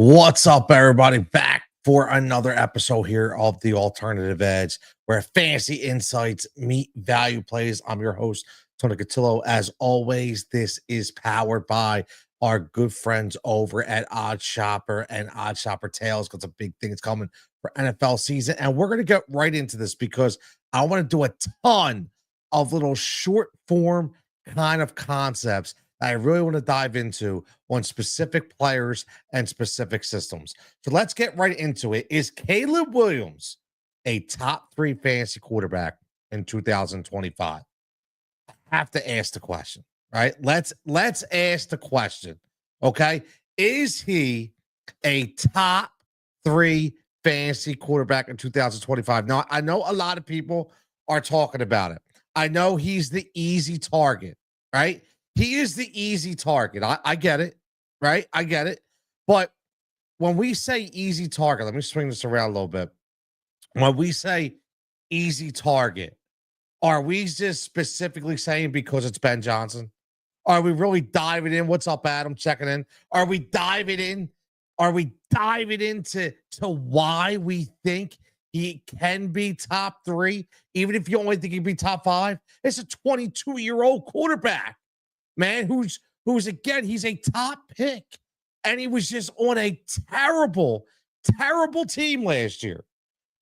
What's up, everybody? Back for another episode here of the Alternative Edge, where fantasy insights meet value plays. I'm your host, Tony Cotillo. As always, this is powered by our good friends over at Odd Shopper and Odd Shopper Tales, because a big thing is coming for NFL season. And we're going to get right into this because I want to do a ton of little short form kind of concepts that I really want to dive into on specific players and specific systems. So let's get right into it. Is Caleb Williams a top 3 fantasy quarterback in 2025? I have to ask the question, right? Let's ask the question. Okay. Is he a top 3 fantasy quarterback in 2025? Now, I know a lot of people are talking about it. I know he's the easy target, right? He is the easy target. I get it, right? I get it. But when we say easy target, let me swing this around a little bit. When we say easy target, are we just specifically saying because it's Ben Johnson? Are we really diving in? What's up, Adam? Checking in. Are we diving in? Are we diving into why we think he can be top 3, even if you only think he'd be top 5? It's a 22-year-old quarterback, man, who's again, he's a top pick, and he was just on a terrible, terrible team last year.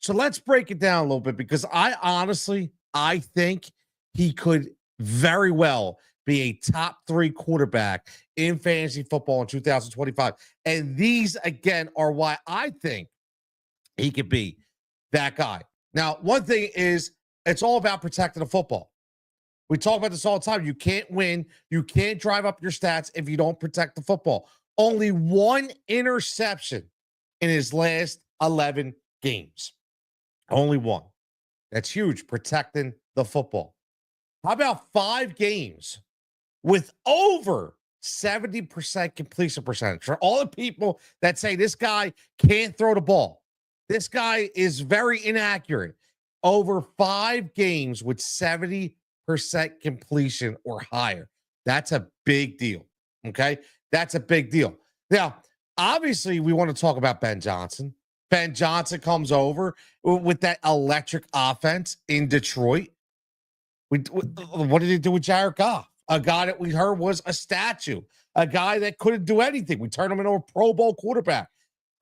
So let's break it down a little bit, because I think he could very well be a top 3 quarterback in fantasy football in 2025. And these again are why I think he could be that guy. Now, one thing is, it's all about protecting the football. We talk about this all the time. You can't win. You can't drive up your stats if you don't protect the football. Only 1 interception in his last 11 games. Only 1. That's huge, protecting the football. How about 5 games with over 70% completion percentage? For all the people that say this guy can't throw the ball, this guy is very inaccurate. Over 5 games with 70% completion or higher. That's a big deal. Okay. That's a big deal. Now, obviously, we want to talk about Ben Johnson. Ben Johnson comes over with that electric offense in Detroit. What did he do with Jared Goff? A guy that we heard was a statue, a guy that couldn't do anything. We turned him into a Pro Bowl quarterback.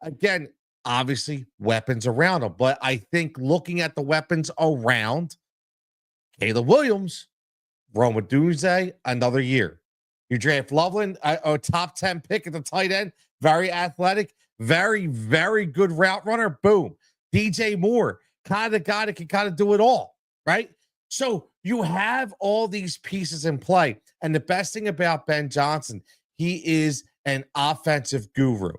Again, obviously, weapons around him. But I think looking at the weapons around Caleb Williams, Roma Dunze, another year. You draft Loveland, a top 10 pick at the tight end, very athletic, very, very good route runner. Boom. DJ Moore, kind of the guy that can kind of do it all, right? So you have all these pieces in play. And the best thing about Ben Johnson, he is an offensive guru.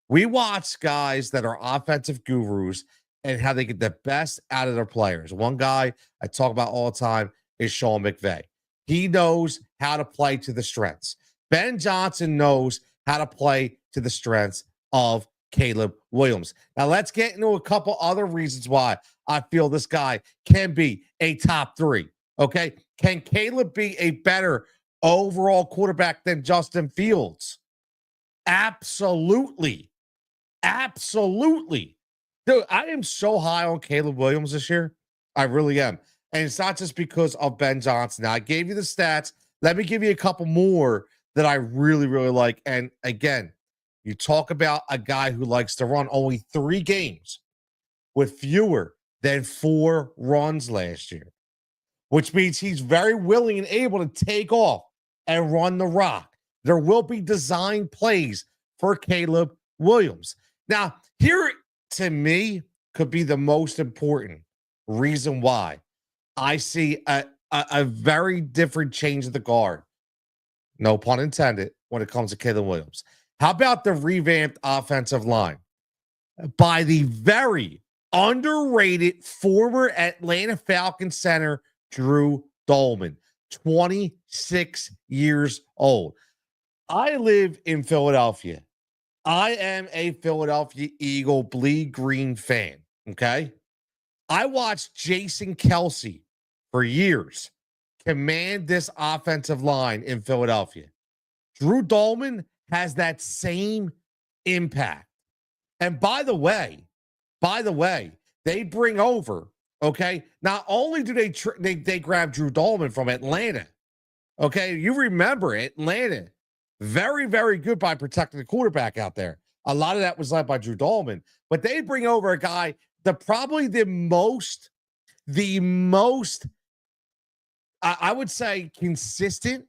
We watch guys that are offensive gurus and how they get the best out of their players. One guy I talk about all the time is Sean McVay. He knows how to play to the strengths. Ben Johnson knows how to play to the strengths of Caleb Williams. Now, let's get into a couple other reasons why I feel this guy can be a top 3. Okay. Can Caleb be a better overall quarterback than Justin Fields? Absolutely. Absolutely. Dude, I am so high on Caleb Williams this year. I really am. And it's not just because of Ben Johnson. Now, I gave you the stats. Let me give you a couple more that I really, really like. And again, you talk about a guy who likes to run. Only 3 games with fewer than 4 runs last year, which means he's very willing and able to take off and run the rock. There will be design plays for Caleb Williams. Now, here to me could be the most important reason why I see a very different change of the guard, no pun intended, when it comes to Caleb Williams. How about the revamped offensive line by the very underrated former Atlanta Falcons center, Drew Dolman, 26 years old. I live in Philadelphia. I am a Philadelphia Eagle bleed green fan. Okay. I watched Jason Kelsey for years command this offensive line in Philadelphia. Drew Dolman has that same impact. And by the way, they bring over, okay, not only do they grab Drew Dolman from Atlanta, okay, you remember Atlanta, very, very good by protecting the quarterback out there. A lot of that was led by Drew Dolman, but they bring over a guy, probably the most, I would say, consistent,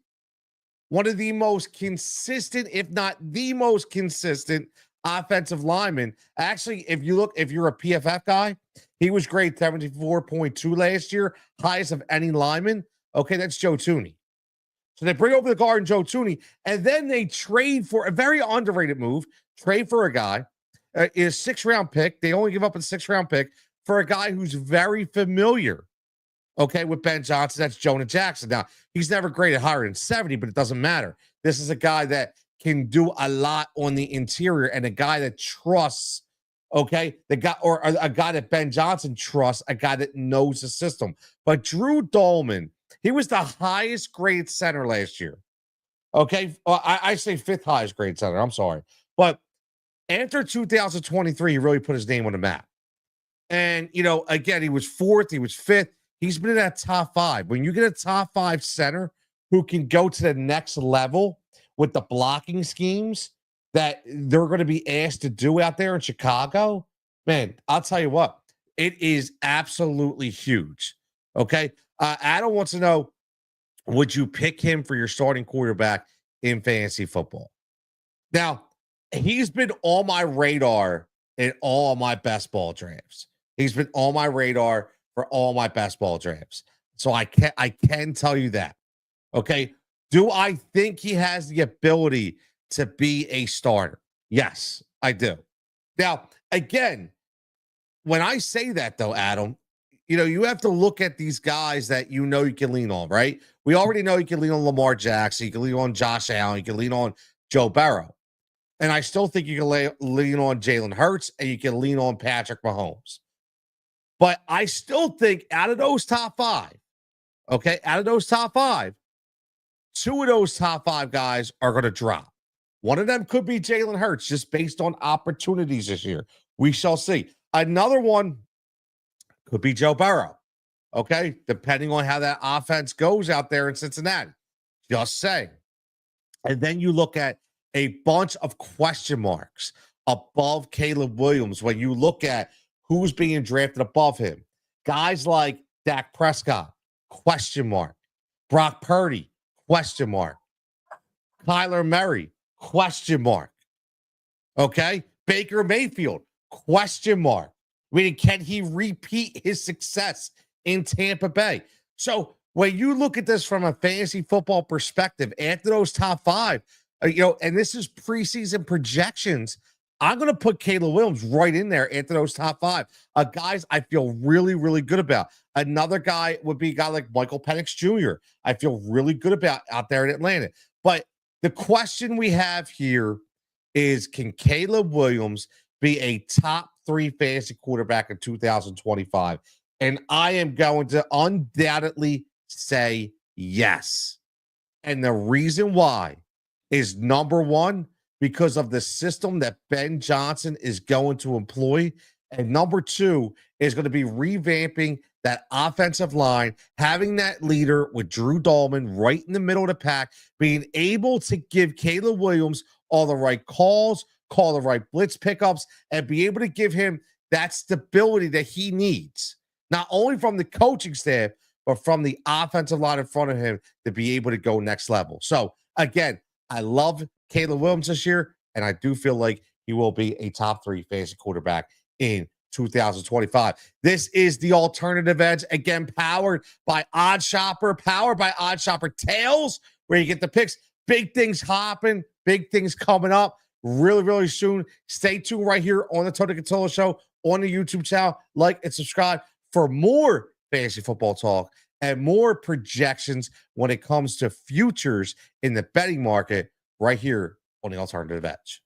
one of the most consistent, if not the most consistent offensive lineman. Actually, if you're a PFF guy, he was grade 74.2 last year, highest of any lineman. Okay, that's Joe Tooney. So they bring over the guard and Joe Tooney, and then they trade for a very underrated move, trade for a guy, is 6th-round pick. They only give up a 6th-round pick for a guy who's very familiar, okay, with Ben Johnson. That's Jonah Jackson. Now, he's never graded higher than 70, but it doesn't matter. This is a guy that can do a lot on the interior and a guy that trusts, okay, the guy, or a guy that Ben Johnson trusts, a guy that knows the system. But Drew Dolman, he was the highest grade center last year. Okay, I say 5th highest grade center. I'm sorry. But after 2023, he really put his name on the map. And, again, he was 4th, he was 5th. He's been in that top 5. When you get a top 5 center who can go to the next level with the blocking schemes that they're going to be asked to do out there in Chicago, man, I'll tell you what, it is absolutely huge. Okay. Adam wants to know, would you pick him for your starting quarterback in fantasy football? Now, he's been on my radar in all my best ball drafts. He's been on my radar for all my best ball drafts. So I can tell you that. Okay. Do I think he has the ability to be a starter? Yes, I do. Now, again, when I say that, though, Adam, you have to look at these guys that you can lean on, right? We already know you can lean on Lamar Jackson, you can lean on Josh Allen, you can lean on Joe Burrow. And I still think you can lean on Jalen Hurts and you can lean on Patrick Mahomes. But I still think out of those top 5, okay, 2 of those top 5 guys are going to drop. One of them could be Jalen Hurts, just based on opportunities this year. We shall see. Another one could be Joe Burrow, okay, depending on how that offense goes out there in Cincinnati. Just saying. And then you look at a bunch of question marks above Caleb Williams when you look at who's being drafted above him. Guys like Dak Prescott, question mark. Brock Purdy, question mark. Kyler Murray, question mark. Okay? Baker Mayfield, question mark. Meaning, can he repeat his success in Tampa Bay? So when you look at this from a fantasy football perspective, after those top 5, and this is preseason projections, I'm going to put Caleb Williams right in there after those top 5. Guys I feel really, really good about. Another guy would be a guy like Michael Penix Jr. I feel really good about out there in Atlanta. But the question we have here is, can Caleb Williams be a top 3 fantasy quarterback in 2025? And I am going to undoubtedly say yes. And the reason why is, number one, because of the system that Ben Johnson is going to employ. And number 2 is going to be revamping that offensive line, having that leader with Drew Dolman right in the middle of the pack, being able to give Caleb Williams all the right calls, call the right blitz pickups, and be able to give him that stability that he needs, not only from the coaching staff, but from the offensive line in front of him to be able to go next level. So again, I love Caleb Williams this year, and I do feel like he will be a top 3 fantasy quarterback in 2025. This is the Alternative Edge, again, powered by OddsShopper, Tails, where you get the picks. Big things hopping, big things coming up really, really soon. Stay tuned right here on the Tony Cotillo Show on the YouTube channel. Like and subscribe for more fantasy football talk and more projections when it comes to futures in the betting market right here on the Alternative Edge.